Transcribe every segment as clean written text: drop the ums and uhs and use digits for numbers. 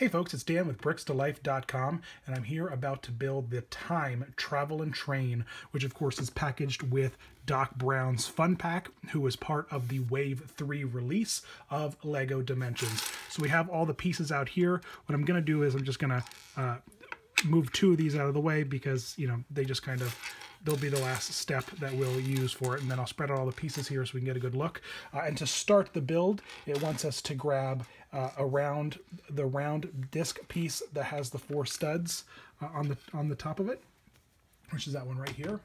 Hey folks, it's Dan with BricksToLife.com, and I'm here about to build the Time Travel and Train, which of course is packaged with Doc Brown's Fun Pack, who was part of the Wave 3 release of LEGO Dimensions. So we have all the pieces out here. What I'm going to do is I'm just going to move two of these out of the way because, you know, they just kind of, they'll be the last step that we'll use for it, and then I'll spread out all the pieces here so we can get a good look. And to start the build, it wants us to grab the round disc piece that has the 4 studs on the top of it, which is that one right here.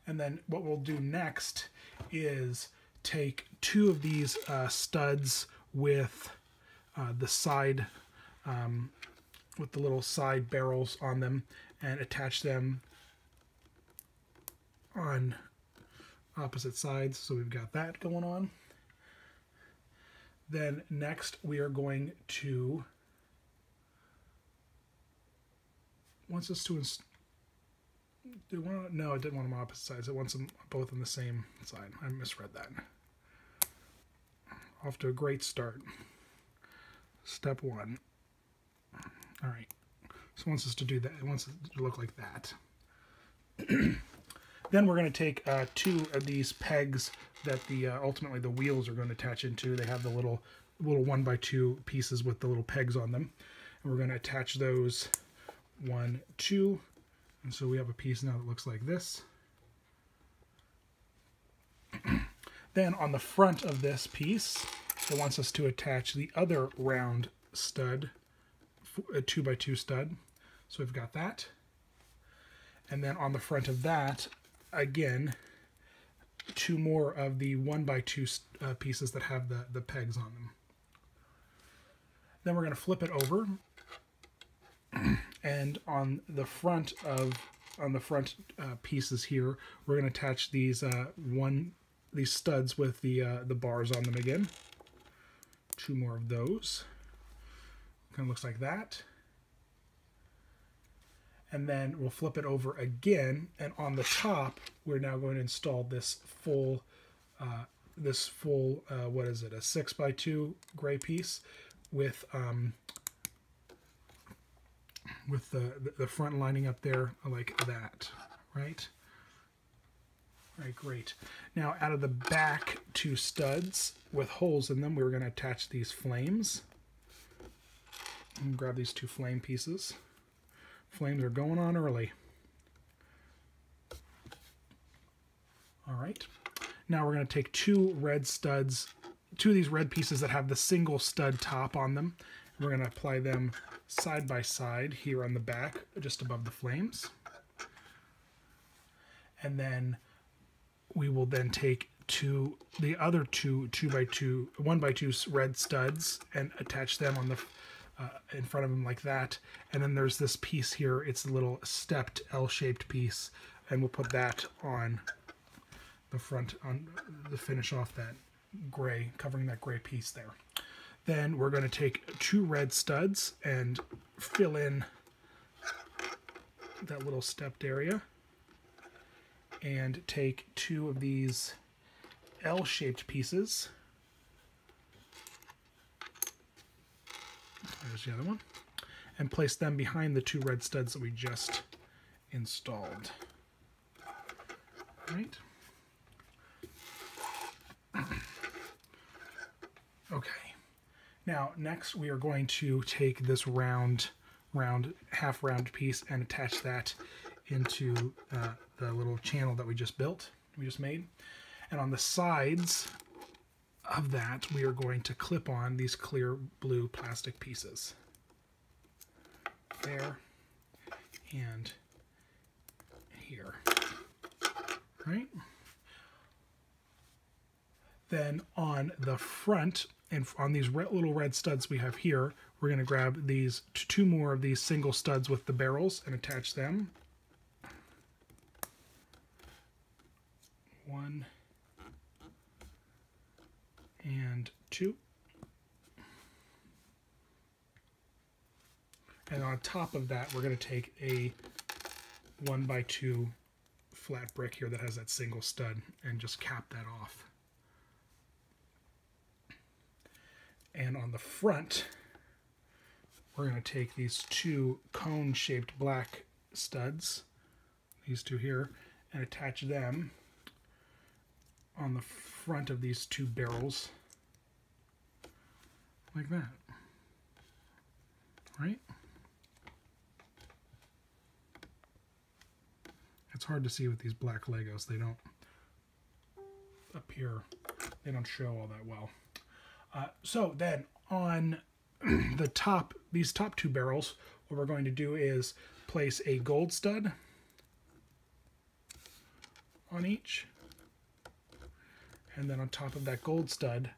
And then what we'll do next is take 2 of these studs with the side, with the little side barrels on them, and attach them on opposite sides. So we've got that going on. Then next we are going to, wants us to no, it didn't want them opposite sides. It wants them both on the same side. I misread that. Off to a great start. Step 1. All right. So it wants us to do that. It wants it to look like that. Then we're going to take 2 of these pegs that the ultimately the wheels are going to attach into. They have the little 1x2 pieces with the little pegs on them, and we're going to attach those 1, 2, and so we have a piece now that looks like this. Then on the front of this piece, it wants us to attach the other round stud, a 2x2 stud. So we've got that, and then on the front of that, again, 2 more of the 1x2 pieces that have the pegs on them. Then we're going to flip it over, and on the front pieces here, we're going to attach these these studs with the bars on them again. 2 more of those. Kind of looks like that. And then we'll flip it over again, and on the top, we're now going to install this full, what is it, a 6x2 gray piece with the front lining up there like that, right? All right, great. Now, out of the back 2 studs with holes in them, we're going to attach these flames. And grab these 2 flame pieces. Flames are going on early. All right. Now we're going to take 2 red studs, 2 of these red pieces that have the single stud top on them. We're going to apply them side by side here on the back, just above the flames. And then we will then take the other 1x2 red studs and attach them on the in front of them like that. And then there's this piece here. It's a little stepped L-shaped piece, and we'll put that on the front, on the finish off that gray, covering that gray piece there. Then we're going to take 2 red studs and fill in that little stepped area, and take 2 of these L-shaped pieces. There's the other one. And place them behind the 2 red studs that we just installed. Right? Okay. Now, next we are going to take this half round piece and attach that into the little channel that we just made. And on the sides of that, we are going to clip on these clear blue plastic pieces. There and here. Right? Then on the front, and on these little red studs we have here, we're going to grab these 2 more of these single studs with the barrels and attach them. 1 and 2. And on top of that, we're going to take a 1x2 flat brick here that has that single stud and just cap that off. And on the front, we're going to take these two cone-shaped black studs, these two here, and attach them on the front of these two barrels, like that, right? It's hard to see with these black Legos. They don't appear, they don't show all that well. So then on the top, these top two barrels, what we're going to do is place a gold stud on each. And then on top of that gold stud,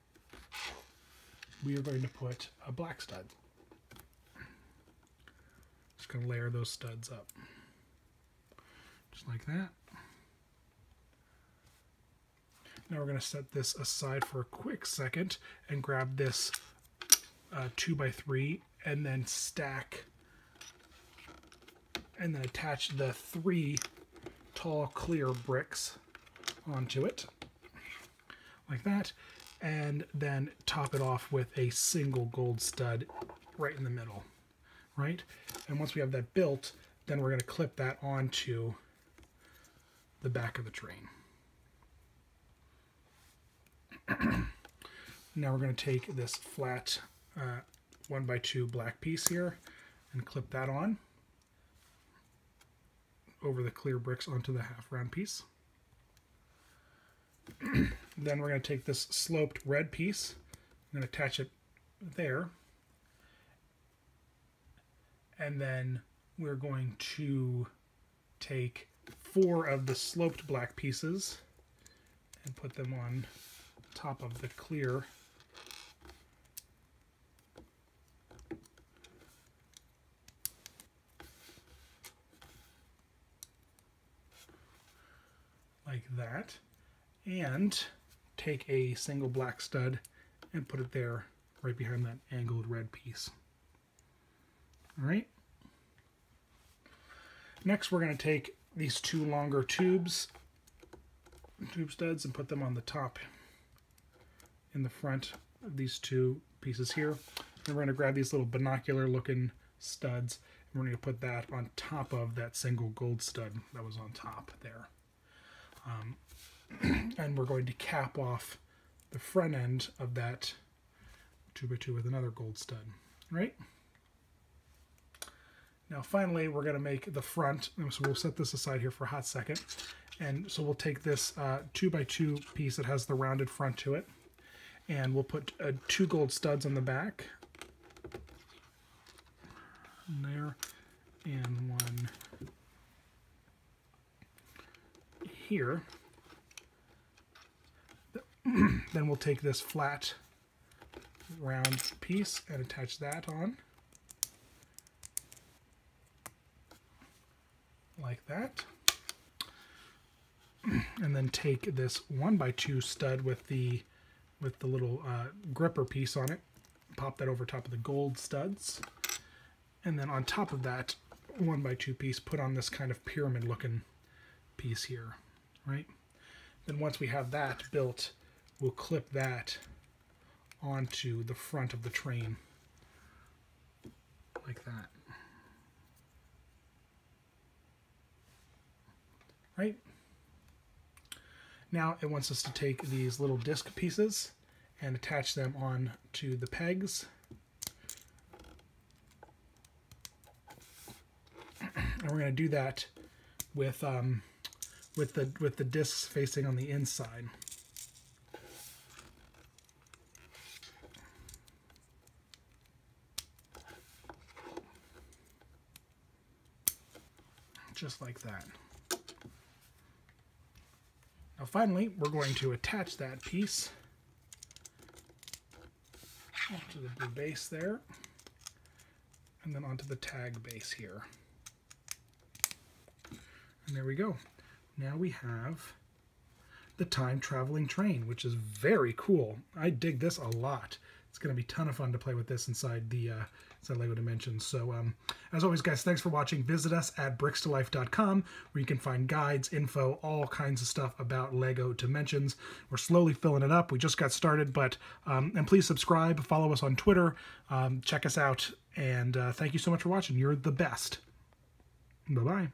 we are going to put a black stud. Just going to layer those studs up. Just like that. Now we're going to set this aside for a quick second and grab this 2x3 and then stack and then attach the 3 tall clear bricks onto it like that, and then top it off with a single gold stud right in the middle, right? And once we have that built, then we're going to clip that onto the back of the train. Now we're going to take this flat 1x2 black piece here and clip that on over the clear bricks onto the half round piece. Then we're going to take this sloped red piece and attach it there, and then we're going to take 4 of the sloped black pieces and put them on top of the clear like that, and take a single black stud and put it there right behind that angled red piece. All right. Next, we're going to take these 2 longer tube studs and put them on the top in the front of these 2 pieces here. And we're going to grab these little binocular looking studs and we're going to put that on top of that single gold stud that was on top there. And we're going to cap off the front end of that 2x2 with another gold stud, right? Now finally, we're going to make the front, so we'll set this aside here for a hot second. And so we'll take this 2x2 piece that has the rounded front to it, and we'll put 2 gold studs on the back. There, and 1 here. Then we'll take this flat round piece and attach that on like that, and then take this 1x2 stud with the little gripper piece on it, pop that over top of the gold studs, and then on top of that 1x2 piece put on this kind of pyramid looking piece here, right? Then once we have that built, we'll clip that onto the front of the train like that. Right? Now it wants us to take these little disc pieces and attach them on to the pegs. And we're going to do that with the discs facing on the inside. Just like that. Now finally, we're going to attach that piece onto the blue base there, and then onto the tag base here. And there we go. Now we have the time traveling train, which is very cool. I dig this a lot. It's going to be a ton of fun to play with this inside the LEGO Dimensions. So as always, guys, thanks for watching. Visit us at bricks2life.com, where you can find guides, info, all kinds of stuff about LEGO Dimensions. We're slowly filling it up. We just got started, but and please subscribe, follow us on Twitter, check us out, and thank you so much for watching. You're the best. Bye-bye.